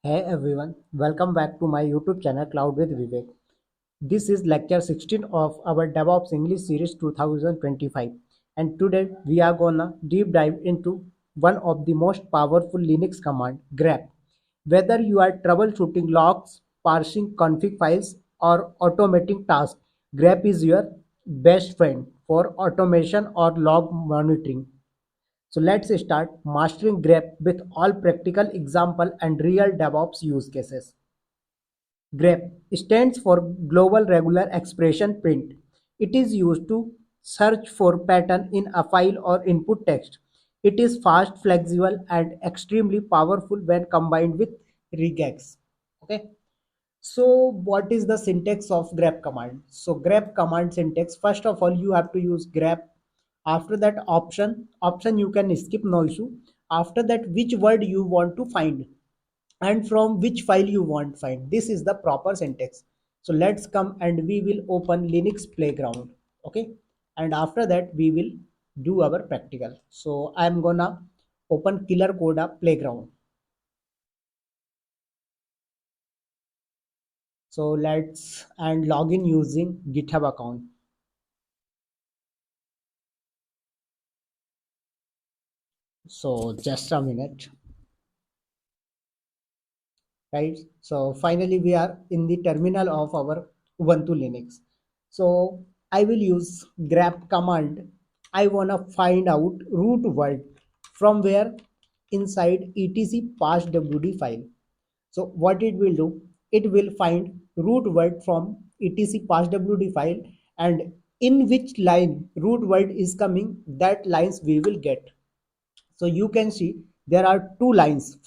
Hey everyone, welcome back to my YouTube channel Cloud with Vivek. This is lecture 16 of our DevOps English Series 2025, and today we are gonna deep dive into one of the most powerful Linux command, Grep. Whether you are troubleshooting logs, parsing config files, or automating tasks, Grep is your best friend for automation or log monitoring. So let's start mastering Grep with all practical example and real DevOps use cases. Grep stands for Global Regular Expression Print. It is used to search for pattern in a file or input text. It is fast, flexible, and extremely powerful when combined with regex. Okay. So what is the syntax of grep command? So grep command syntax, first of all, you have to use grep. After that, option you can skip, no issue. After that, which word you want to find and from which file you want find. This is the proper syntax. So let's come and we will open Linux Playground. Okay. And after that, we will do our practical. So I'm gonna open Killer Coda Playground. So let's and log in using GitHub account. So just a minute, right? So finally we are in the terminal of our Ubuntu Linux. So I will use grep command. I wanna find out root word from where inside etc passwd file. So what it will do, it will find root word from etc passwd file, and in which line root word is coming, that lines we will get. So you can see there are two lines.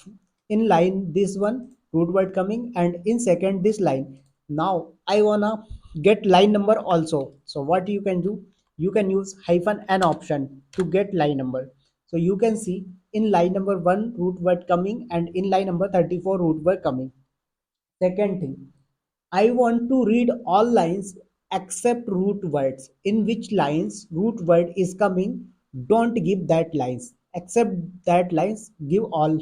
In line this one root word coming, and in second this line. Now I wanna get line number also. So what you can do, you can use -n option to get line number. So you can see in line number 1 root word coming, and in line number 34 root word coming. Second thing, I want to read all lines except root words. In which lines root word is coming, don't give that lines. Except that lines, give all.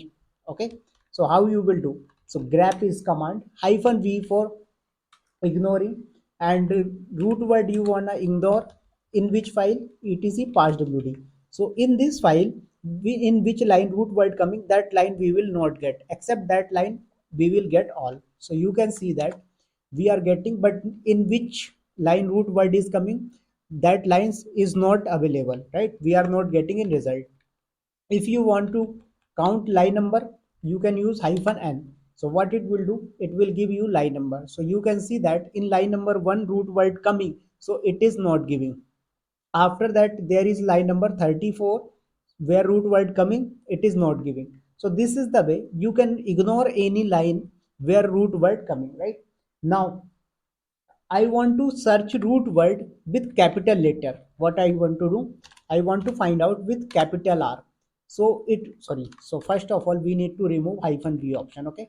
Okay. So how you will do? So grep is command -v for ignoring, and root word you wanna ignore in which file etc passwd. So in this file, in which line root word coming, that line we will not get, except that line we will get all. So you can see that we are getting, but in which line root word is coming, that lines is not available, right? We are not getting in result. If you want to count line number, you can use -n. So what it will do, it will give you line number. So you can see that in line number 1 root word coming, so it is not giving. After that there is line number 34 where root word coming, it is not giving. So this is the way you can ignore any line where root word coming, right? Now I want to search root word with capital letter. What I want to do, I want to find out with capital R. So So first of all, we need to remove -v option. Okay.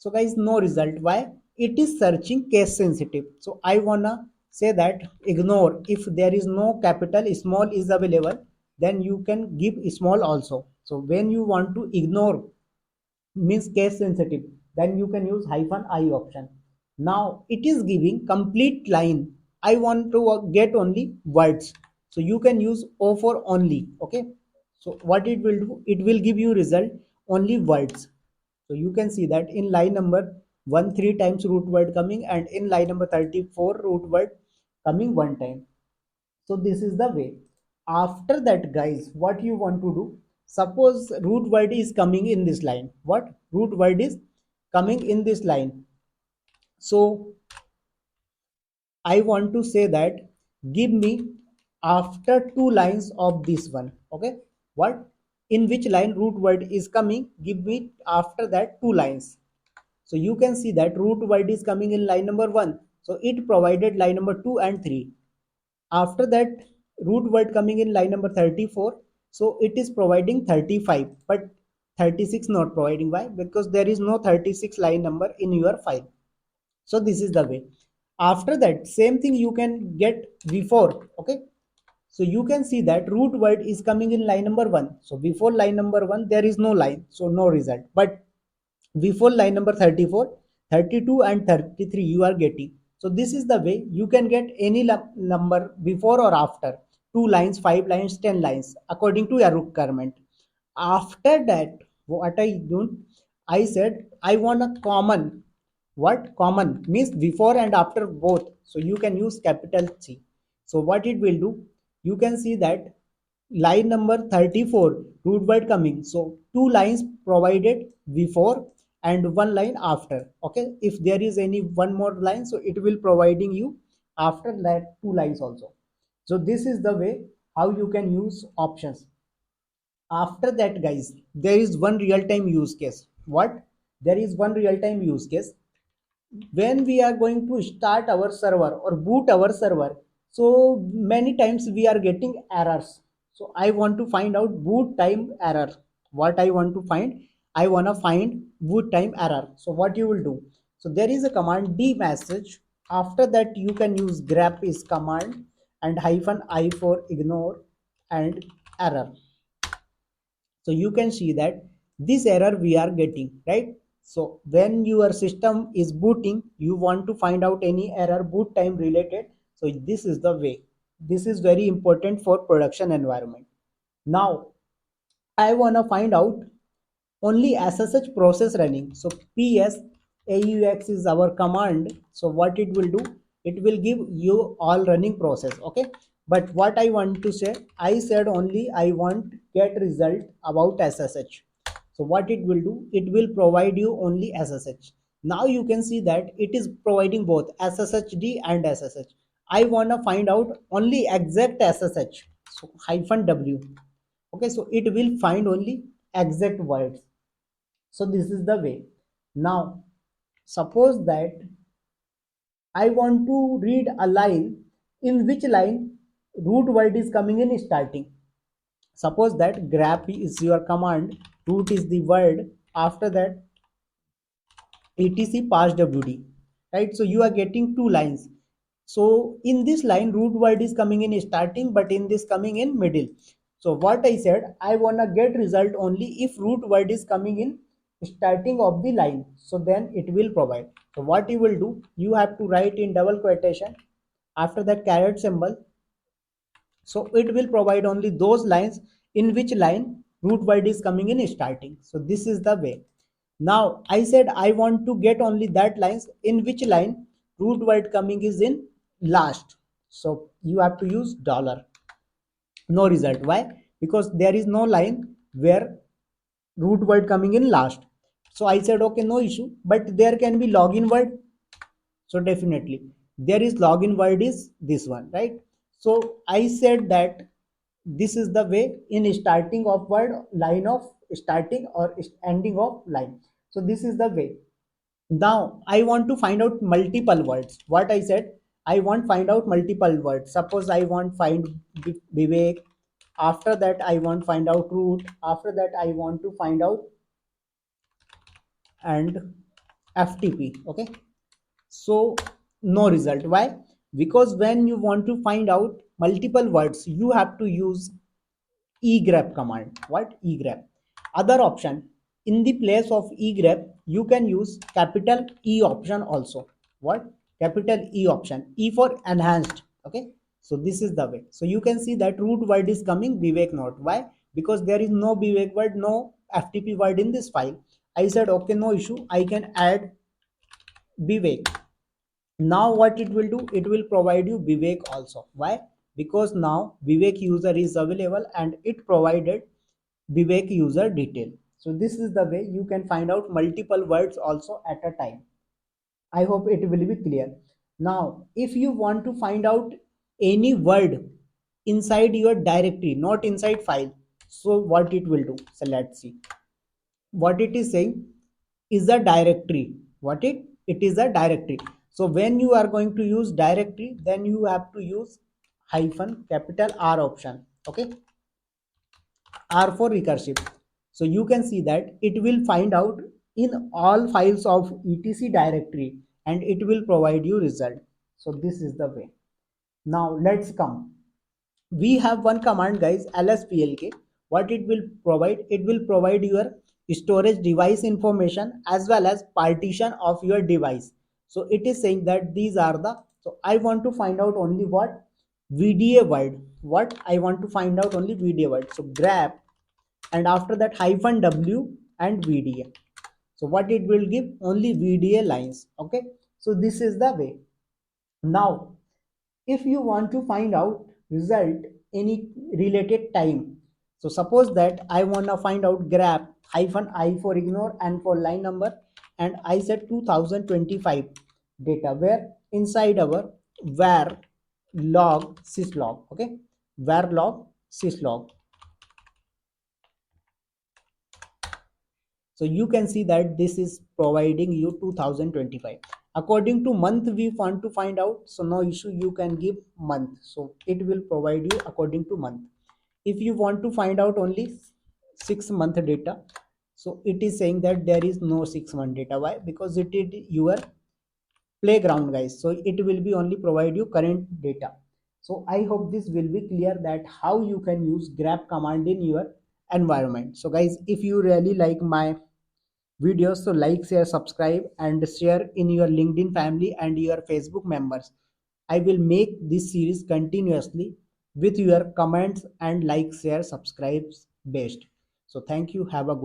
So guys, no result. Why? It is searching case sensitive. So I wanna say that ignore. If there is no capital, small is available, then you can give small also. So when you want to ignore means case sensitive, then you can use -i option. Now it is giving complete line. I want to get only words, so you can use o for only. Okay. So what it will do, it will give you result only words. So you can see that in line number 1 3 times root word coming, and in line number 34 root word coming one time. So this is the way. After that, guys, what you want to do, suppose root word is coming in this line. What root word is coming in this line? So I want to say that give me after two lines of this one. Okay. What, in which line root word is coming, give me after that two lines. So you can see that root word is coming in line number 1, so it provided line number 2 and 3. After that, root word coming in line number 34, so it is providing 35, but 36 not providing. Why? Because there is no 36 line number in your file. So this is the way. After that, same thing you can get before. Okay. So you can see that root word is coming in line number 1. So before line number 1 there is no line, so no result. But before line number 34, 32 and 33 you are getting. So this is the way you can get any number before or after 2 lines, 5 lines, 10 lines according to your requirement. After that, what I do, I said I want a common. What common means before and after both, so you can use capital C. So what it will do, you can see that line number 34 root word coming, so 2 lines provided before and 1 line after. Okay, if there is any one more line, so it will providing you after that 2 lines also. So this is the way how you can use options. After that guys, there is one real time use case. What? There is one real time use case when we are going to start our server or boot our server. So many times we are getting errors. So I want to find out boot time error. What I want to find, I want to find boot time error. So what you will do, so there is a command d message. After that you can use grep is command and hyphen I for ignore and error. So you can see that this error we are getting, right? So when your system is booting, you want to find out any error boot time related. So this is the way. This is very important for production environment. Now I want to find out only SSH process running. So PS AUX is our command. So what it will do, it will give you all running process. Okay. But what I want to say, I said only I want get result about SSH. So what it will do, it will provide you only SSH. Now you can see that it is providing both SSHD and SSH. I want to find out only exact SSH. So hyphen W. Okay, so it will find only exact words. So this is the way. Now suppose that I want to read a line, in which line root word is coming in starting. Suppose that grep is your command, root is the word, after that etc pass wd, right? So you are getting 2 lines. So in this line root word is coming in starting, but in this coming in middle. So what I said, I want to get result only if root word is coming in starting of the line, so then it will provide. So what you will do, you have to write in double quotation, after that caret symbol. So it will provide only those lines in which line root word is coming in starting. So this is the way. Now I said I want to get only that lines in which line root word coming is in last. So you have to use dollar. No result. Why? Because there is no line where root word coming in last. So I said okay, no issue, but there can be login word. So definitely there is login word is this one, right? So I said that this is the way in starting of word, line of starting or ending of line. So this is the way. Now I want to find out multiple words. What I said, I want find out multiple words. Suppose I want find Vivek. After that I want find out root. After that I want to find out and FTP. Okay. So no result. Why? Because when you want to find out multiple words, you have to use egrep command. What? Egrep. Other option, in the place of egrep you can use capital E option also. What? Capital E option. E for enhanced. Okay, so this is the way. So you can see that root word is coming Vivek not. Why? Because there is no Vivek word, no FTP word in this file. I said okay, no issue, I can add Vivek. Now what it will do, it will provide you Vivek also. Why? Because now Vivek user is available and it provided Vivek user detail. So this is the way you can find out multiple words also at a time. I hope it will be clear. Now if you want to find out any word inside your directory, not inside file, so what it will do, so let's see what it is saying is a directory. What it is a directory. So when you are going to use directory, then you have to use hyphen capital R option. Okay, R for recursive. So you can see that it will find out in all files of etc directory and it will provide you result. So this is the way. Now let's come, we have one command guys, lsplk. What it will provide, it will provide your storage device information as well as partition of your device. So it is saying that these are the, so I want to find out only what VDA word, what I want to find out only VDA word. So grep and after that hyphen w and VDA. So what it will give, only VDA lines. Okay, so this is the way. Now if you want to find out result any related time, so suppose that I want to find out grep hyphen I for ignore and for line number, and I said 2025 data, where inside our var log syslog. Okay, var log syslog. So you can see that this is providing you 2025 according to month. We want to find out, so no issue, you can give month, so it will provide you according to month. If you want to find out only 6 month data, so it is saying that there is no 6 month data. Why? Because it is your playground, guys, so it will be only provide you current data. So I hope this will be clear that how you can use grep command in your environment. So guys, if you really like my videos, so like, share, subscribe and share in your LinkedIn family and your Facebook members. I will make this series continuously with your comments and like, share, subscribes based. So thank you, have a good